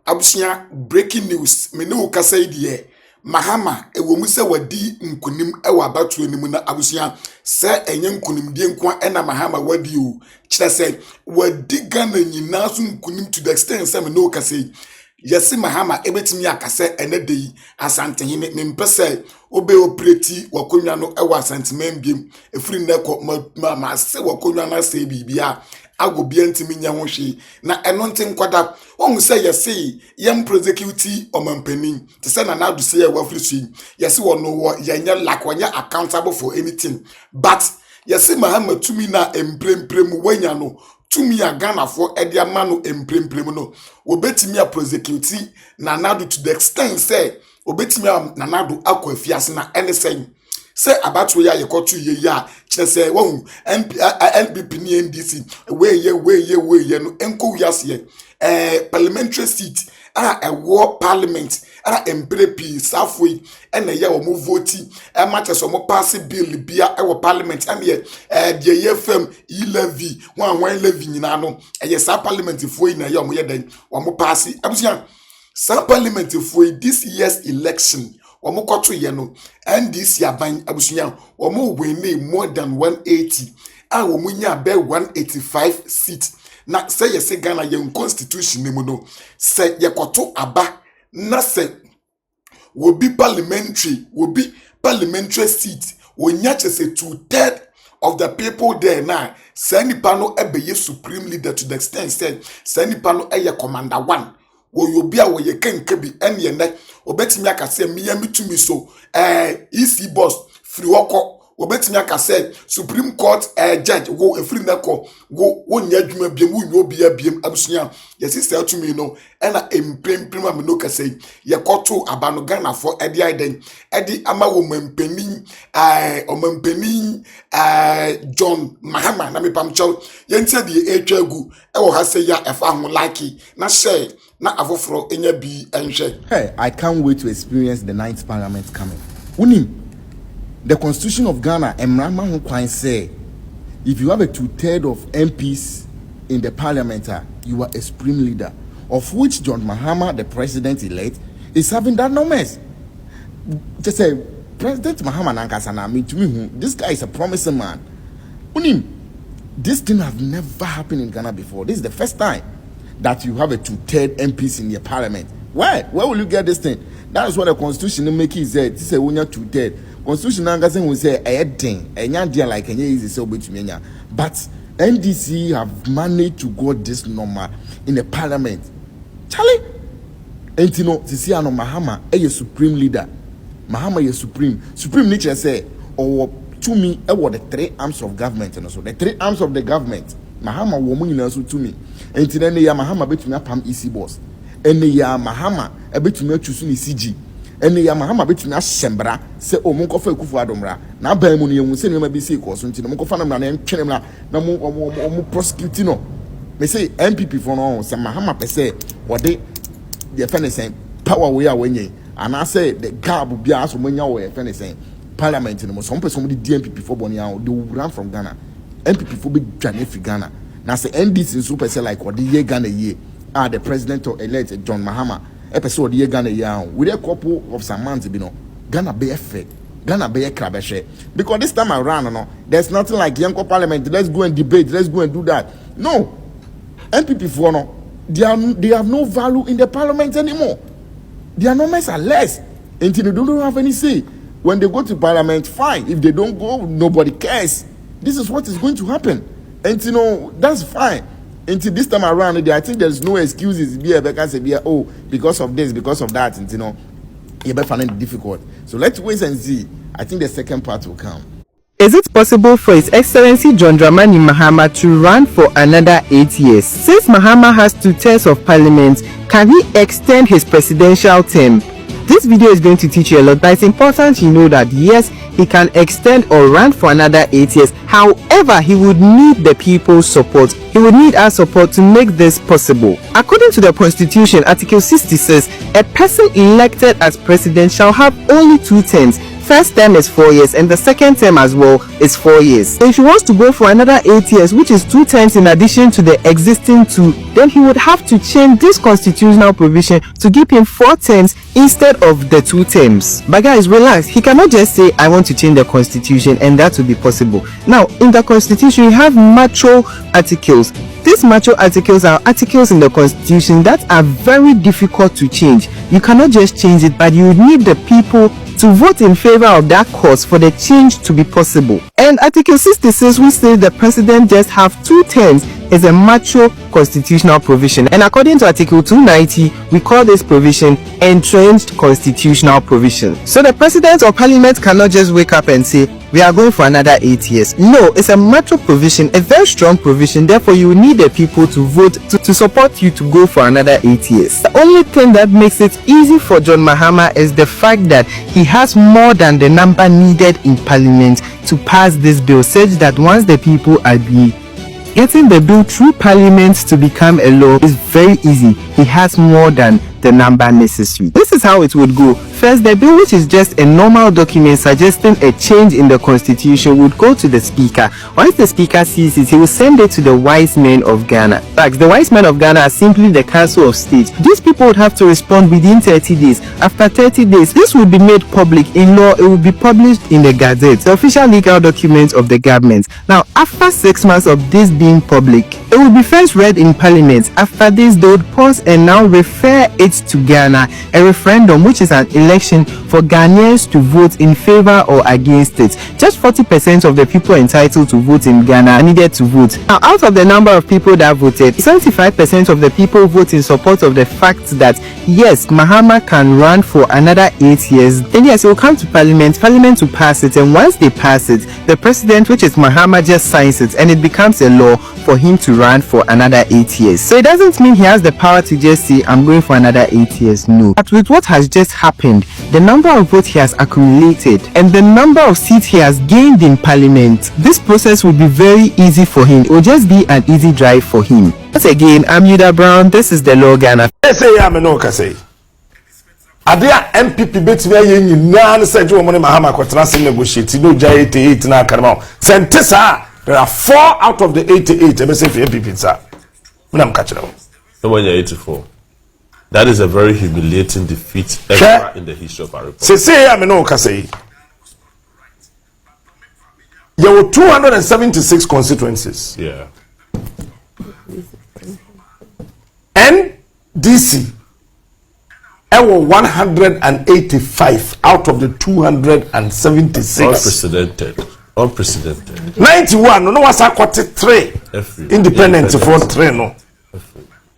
abusia breaking news me no kasa die Mahama ewo mu se wadi nkunim ewa abatu enimu na abusia se enye nkunim die nko ena Mahama wadi o kire se wadi Ghana nyina so nkunim to the extent se me no kasa yesi Mahama ebetimi akase ene de asante hine me mpese obe operate wakonwa no ewa asante membiem efiri neko ma se wakonwa na se bibia agobia ntimi nya ho hwe na eno nte nkwada ohun se yesi yem prosecute omampanin te se na nadu se ya wafrisu yesi wono wo yanya lakwanya accountable for anything but yesi Mahama tumi na empremprem wanya no tumi ya Ghana for edi amano empremprem no obetimi a prosecute na nadu to the extent say obetimi na nadu akwa fiase na anything say about we yekotu ye ya kire say wo NPP ni NDC we ye no enko wiase parliamentary seat war parliament MPP safwe ena ye wo vote matter so mo pass bill bia e wo parliament ye de ye fam levy wan levy nyina no ye sa parliament foi na ye mo ye den wo pass abusia sa parliament foi this year's election omo koto ye no NDC aban abusunya omo win more than 180 omo nya be 185 seats na say ye say Ghana ye constitution ni mu no say ye koto aba na say will be parliamentary seat wonya chese 2/3 of the people there now say nipa no ebeye supreme leader to the extent say nipa no eye commander 1 wo yobi a wo ye kenke bi ene ne obetimi akase miya mitumi so EC boss free woko obetimi akase Supreme Court judge go efiri nako go wonya adwuma biem wo obi abiem abusunya yesi say to me no ena empremprim am no kase ye koto abano Ghana for edi aiden edi ama wo mampanin John Mahama na me pamcho yentia de etwagu e wo ha say ya efa ho like na share na afoforo enya bi enhwe. Hey, I can't wait to experience the 9th parliament coming. Unim the constitution of Ghana emrama ho kwan say if you have a 2/3 of MPs in the parliament you are a supreme leader, of which John Mahama, the president elect, is having that numbers. Just say President Mahama Nankasana, to me, this guy is a promising man. Unim, this thing has never happened in Ghana before. This is the first time that you have a 2/3 MPs in your parliament. Why? Where will you get this thing? That is what the constitution make it say. This is when you're 2/3. Constitution will say a thing, like easy so but NDC have managed to go this number in the parliament. Charlie, and you know, this year no Mahama a supreme leader. Mahama is supreme nature say or to me what the 3 arms of government and also the 3 arms of the government. Mahama woman also to me. And then the Mahama between pam EC boss. And the Mahama a bit to choose CG. And the Mahama between us Shembra say o monko fa kufu adomra. Na ba mu ne say no be say course nti no monko fa na na twene na mo prosecute no. Me say MPP for no say Mahama per se what they defend say power we are wenye. And I say the gap be as manya we defend say parliament no some person the DMPP for Bonia they will run from Ghana. MPP for be dwane fi Ghana. Na say NDC super say like what the year Ghana year the president elect John Mahama episode year Ghana year with a couple of some months Ghana be effect Ghana be crabeshe because this time around no there's nothing like young parliament let's go and debate, let's go and do that. No, MPP for no they have no value in the parliament anymore. Their numbers are less until they don't have any say. When they go to parliament, fine. If they don't go, nobody cares. This is what is going to happen. And you know, that's fine. Until this time around, I think there's no excuses. Because of this, because of that, and you know, you better find it difficult. So let's wait and see. I think the second part will come. Is it possible for His Excellency John Dramani Mahama to run for another 8 years? Since Mahama has 2/3 of parliament, can he extend his presidential term? This video is going to teach you a lot, but it's important you know that yes, he can extend or run for another 8 years. However, he would need the people's support. He would need our support to make this possible. According to the Constitution, Article 60 says, a person elected as president shall have only 2 terms, first term is 4 years and the second term as well is 4 years. So if he wants to go for another 8 years, which is 2 terms in addition to the existing 2, then he would have to change this constitutional provision to give him 4 terms instead of the 2 terms. But guys, relax. He cannot just say, I want to change the constitution, and that will be possible. Now, in the constitution, you have macho articles. These macho articles are articles in the constitution that are very difficult to change. You cannot just change it, but you need the people to vote in favor of that cause for the change to be possible. And Article 66, which says the president just have 2 terms, is a macho constitutional provision. And according to Article 290, we call this provision entrenched constitutional provision. So the president or parliament cannot just wake up and say, we are going for another 8 years. No, it's a macho provision, a very strong provision. Therefore, you need the people to vote to support you to go for another 8 years. The only thing that makes it easy for John Mahama is the fact that he has more than the number needed in parliament to pass this bill, such that once the people agree, getting the bill through parliament to become a law is very easy. He has more than the number necessary. This is how it would go. First, the bill, which is just a normal document suggesting a change in the constitution, would go to the speaker. Once the speaker sees it, he will send it to the wise men of Ghana. Like, the wise men of Ghana are simply the council of state. These people would have to respond within 30 days. After 30 days, this would be made public in law. It will be published in the Gazette, the official legal document of the government. Now, after 6 months of this being public, it will be first read in parliament. After this, they would pause and now refer it to Ghana, a referendum, which is an election for Ghanaians to vote in favor or against it. Just 40% of the people entitled to vote in Ghana needed to vote. Now, out of the number of people that voted, 75% of the people vote in support of the fact that yes, Mahama can run for another 8 years. Then yes, it will come to parliament to pass it, and once they pass it, the president, which is Mahama, just signs it and it becomes a law for him to run for another 8 years. So it doesn't mean he has the power to just say, I'm going for another 8 years. No. But with what has just happened, the number of votes he has accumulated and the number of seats he has gained in parliament, this process will be very easy for him. It will just be an easy drive for him. Once again, I'm Yuda Brown. This is the Law Ghana. Adia MPP betimi aye nyina ne se jo mo ne Mahama kwatena se negotiate no ja 88 na akarma sente sa there are 4 out of the 88 e say for MPP sa na m ka kire wo so when you're 84 that is a very humiliating defeat ever in the history of our republic. Say am no ka say there were 276 constituencies. Yeah. NDC I was 185 out of the 276. Unprecedented. 91. No was I got 3. Independent for 3 no.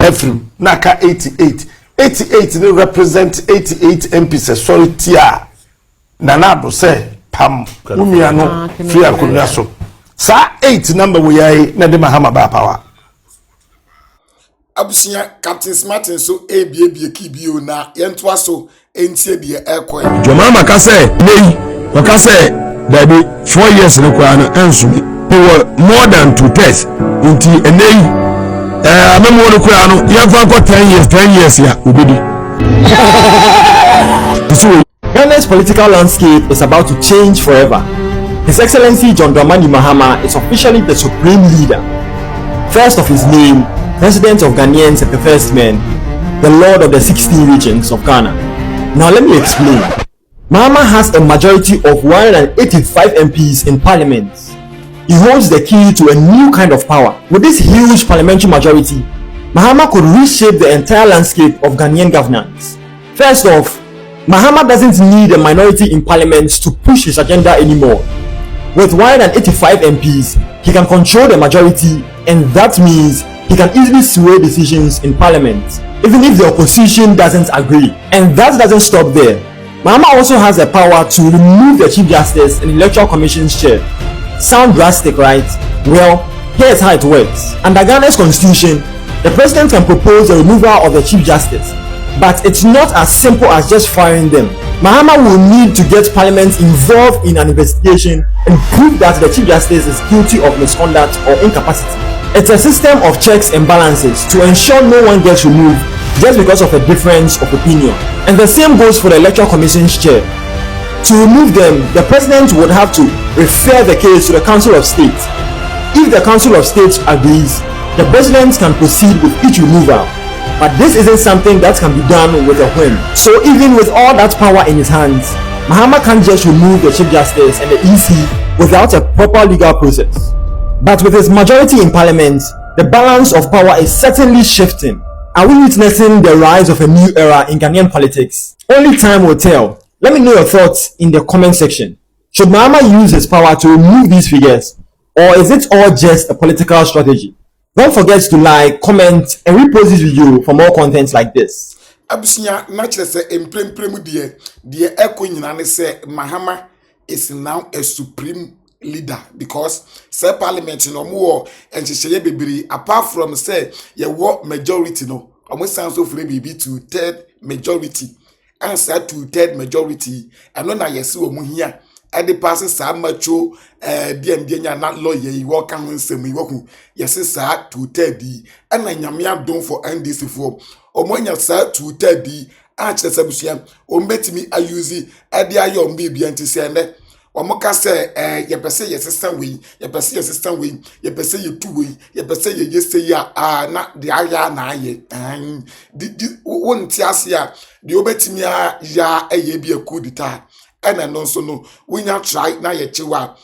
Every Naka 88. 88 they represent 88 MPs. Sorry tia. Nanado say pam. Umiano free akunaso. Sa 8 number we are na de Mahama ba power. Abusia Captain Martin so ebie kibio na yentwa so entie de ekoi Jomama ka say nei o ka say that be 4 years no kwa no enso more than 2 tests nti enei amemo no kwa no yemfa ko 10 years ya obedi. Ghana's political landscape is about to change forever. His Excellency John Dramani Mahama is officially the supreme leader. First of his name, President of Ghanaians and the first man, the Lord of the 16 regions of Ghana. Now let me explain. Mahama has a majority of 185 MPs in parliament. He holds the key to a new kind of power. With this huge parliamentary majority, Mahama could reshape the entire landscape of Ghanaian governance. First off, Mahama doesn't need a minority in parliament to push his agenda anymore. With 185 MPs, he can control the majority, and that means he can easily sway decisions in parliament, even if the opposition doesn't agree. And that doesn't stop there. Mahama also has the power to remove the Chief Justice and Electoral Commission's chair. Sound drastic, right? Well, here's how it works. Under Ghana's constitution, the president can propose the removal of the Chief Justice, but it's not as simple as just firing them. Mahama will need to get parliament involved in an investigation and prove that the Chief Justice is guilty of misconduct or incapacity. It's a system of checks and balances to ensure no one gets removed just because of a difference of opinion. And the same goes for the Electoral Commission's chair. To remove them, the president would have to refer the case to the Council of State. If the Council of State agrees, the president can proceed with each removal. But this isn't something that can be done with a whim. So even with all that power in his hands, Mahama can't just remove the Chief Justice and the EC without a proper legal process. But with his majority in parliament, the balance of power is certainly shifting. Are we witnessing the rise of a new era in Ghanaian politics? Only time will tell. Let me know your thoughts in the comment section. Should Mahama use his power to remove these figures, or is it all just a political strategy? Don't forget to like, comment, and repost this video for more content like this. Abusia naturally say emprempremu the echo nyina say Mahama is now a supreme leader because say parliament no more and sheye bebiri apart from say ye war majority no almost sounds so free be 2/3 majority and say 2/3 majority and no na yesi omu hia e dey pass sa macho dem nya na lawyer yi wo kan nsem yi wo hu yesi sa 2/3 di and na nyame adon for NDC for omonya sa 2/3 di a chere sabusia o mbetimi ayuzi ade ayo mbibia ntise ne omoka se ye pese ye system we ye pese ye system we ye pese ye two we ye pese ye yese ya na de aya na aye di wonti ase a de obetimi ya eye bi akudita ena no so no wonya try na ye chewa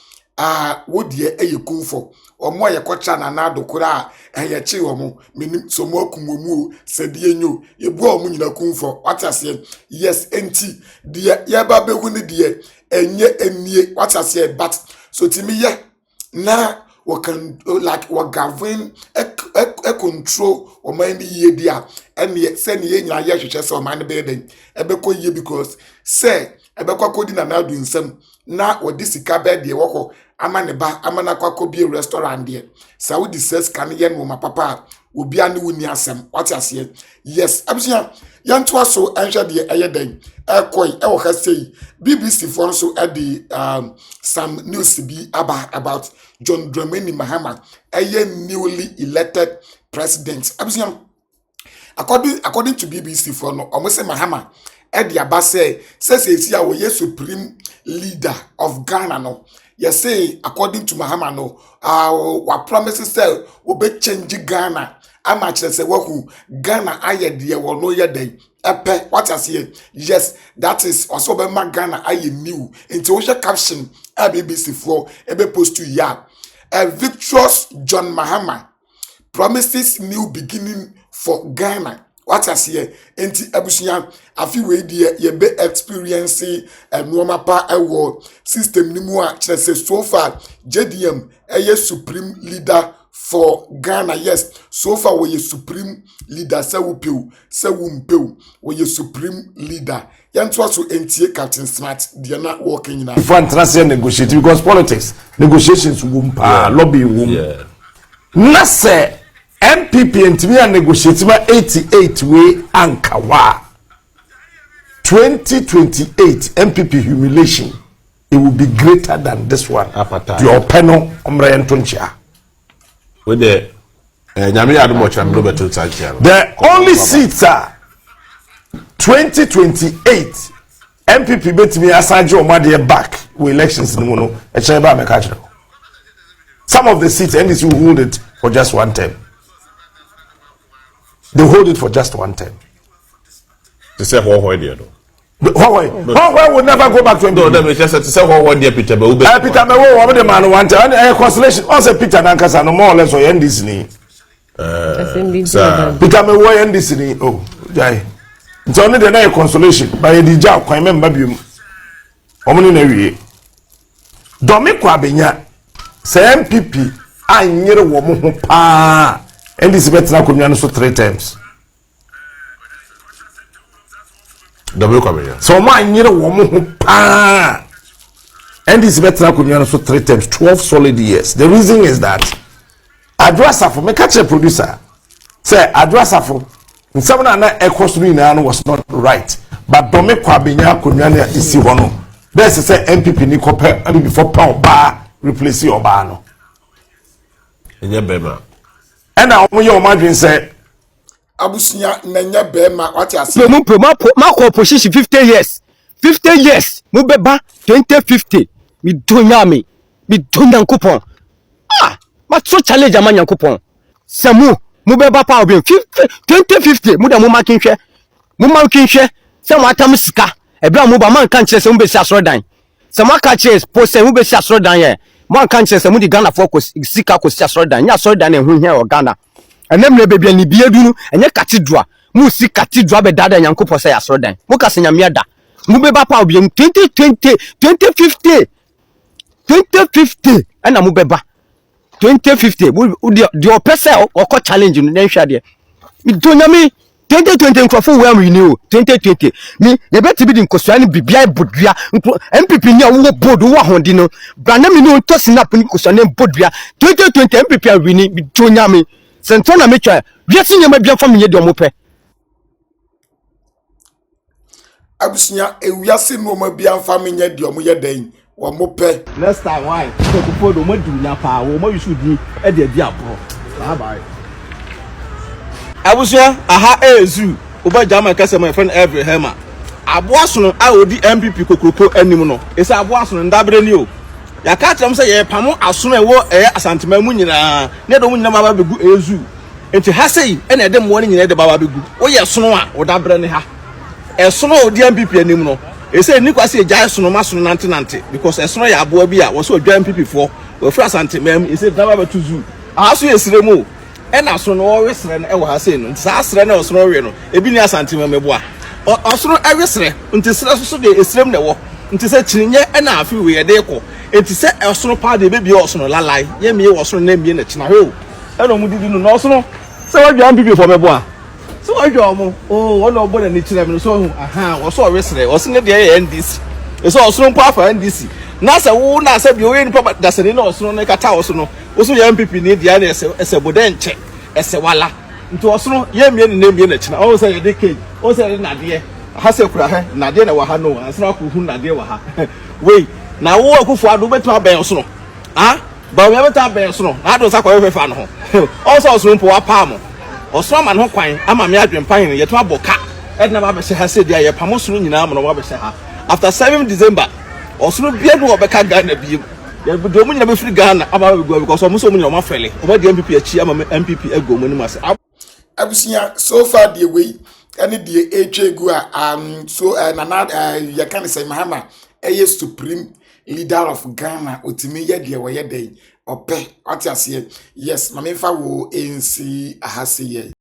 wodie eye kunfo omo ye kocha na na dokura ye che omo menim so mo akumomu sede enyo ye bu omo nyina kunfo watase yes enti de ye ba behu ne de enye enie watase but so timi ye na we can like we govern a control o man ye dia and ye say ye nyina ye hwehwe so man be den ebeko ye because say ebeko kodi na na du nsem na odi sika be de woko amane ba amana kwako bi restaurant de sa wo di ses kan ye no ma papa obi ane woni asem watase yes abusia yanto aso anhwe de eyeden ekoi e wo kasei BBC for so edi some news bi about John Dramani Mahama a newly elected president abusia according to BBC for no almost say Mahama edi aba say a wo ye supreme leader of Ghana no. Yes, say according to Mahama no, what promises say will be change Ghana. I'm actually say who Ghana aye dear will know your day. Epe what I say. Yes, that is also be my Ghana aye new. Into ocean caption a BBC for ebe post to ya. A victorious John Mahama promises new beginning for Ghana. What I say, enti abusia afi we die ye be experience nuoma pa ewo system ni mu a kire say so far JDM supreme leader for Ghana. Yes, so far we supreme leader say we pew say we mpew we supreme leader yanto so entie Captain Smart dey na working na for international negotiate because politics negotiations wum pa lobby wum na say MPP ntimi a negotiate ma 88 we ankawa 2028 MPP humiliation it will be greater than this one your panel omre ntonchia with the nyame adumocha Roberto Tanchia the only seats are 2028 MPP betimi asaje omade back we elections no no e chere ba me catch some of the seats NDC will hold it for just one term. They hold it for just one term. To say how there though. How will never go back to MPP. No, let me just say how there Peter Be. Peter Be wo the man one time. Consolation. Also Peter Nankasa no more or less or NDC ni. Peter Be wo NDC ni. Oh, jai. It's only the na consolation by the job kwan member biom. Omuni na wie. Domi kwa benya. Say MPP anyere wo mo ho pa. And this bet na komia no so 3 times. Double komia. So ma anyere wo mo ho pa. And this bet na komia no so 3 times 12 solid years. The reason is that Adrasafo me catch a producer. Say Adrasafo nsam na ekos no was not right. But Dome Kwabenya komia na isi ho no. Best say MPP ni kopɛ abi before pa oba replace oba no. Enye bema. And now when your imagine say abusia nanya bema what you say no ma opposition 50 years 50 years mubeba 2050 mi donyame mi donyankopon ma so challenge ama nyankopon samu mubeba pa obi 2050 muda mo makinhwe mo mankinhwe se mo atam sika ebra mo ba man kan kire se mo be si asrodan se mo aka kire post se mo be si asrodan ye mo kan kire se mo di Ghana for ko sika ko si asrodan nya asrodan e hu hia o Ghana enemre bebia ni biedunu enye cathedral mu si cathedral be dada nyankopon se asrodan mo ka se nyame da mo be ba pa obi 2050 ana mo be ba 2050 the opesa o ko challenge no den hwa de mi donyame 2020 nkrofo we am renew 2020 mi ye beti bi di nkosua ni bibia bodua MPP ni awo bodu wo hondi no brana mi no to snap ni nkosua ni bodua 2020 MPP a wini mi donyame sentona me twa wiase nyama bia fa me ye de omope abusunya ewiase no ma bia fa me nye de omo ye den wo mope next time why ko ko do mo dunya pa wo mo yusu di e de bi abro bye bye abusuya aha ezu oba jama kase my friend every hema aboasono a odi MPP kokroko anim no esa aboasono ndabre ni o ya ka tram se ye pamo asono ewo asantema mu nyina ne do mu nyina baba begu ezu enti ha sei e na ede mo ne nyina ede baba begu wo ye sono a wo dabre ne ha esono odi MPP anim no esa ni kwase eja sono masono nante because esono ya aboa bi a wo so odwa MPP fo wo fra asantema mu esa baba tuzu aha so yesiremu ena so no wesre no e wo ha sei no sa asre na osro we no ebi ni asantema meboa osro awesre nti sre so de esrem na wo nti se chirinye ena afi we de ko enti se osro pa de bebi osro lalai ye mi osro na mi na china ho ena mu didi no osro se wa dwa MPP fo meboa se wa dwa mo wona obo na ni chira mi so hu aha wo so wesre wo se ne de ye NDC eso osro pa afa NDC na se wo na se bi o ye ni pa da se ni na osro ne kata osro no oso ya MPP ni dia na ese bodenche ese wala nti oso ye mie ni mie na china o say ye de cage o say na de ha se kura he na de na wa ha no asra ko hu na de wa ha we na wo akufo ado betu aben oso no ba we betu aben oso no ado sa kwa fefa no ho o so oso mpo wa pa mo oso ma no kwan ama me adwempan ye to aboka e na ba be ha se dia ye pamoso no nyina mo no ba be ha after 7 December oso bia no obeka Ghana biem ya do mu nyina be free Ghana aba be go because o mu so mu nyina o ma fele o ba di MPP achi ama MPP ego mu ni mase abusunya so far the way any the echegu so na ya kan say Mahama supreme leader of Ghana otimi ye de wo ye den ope atiase yes mame fa wo NC ahase ye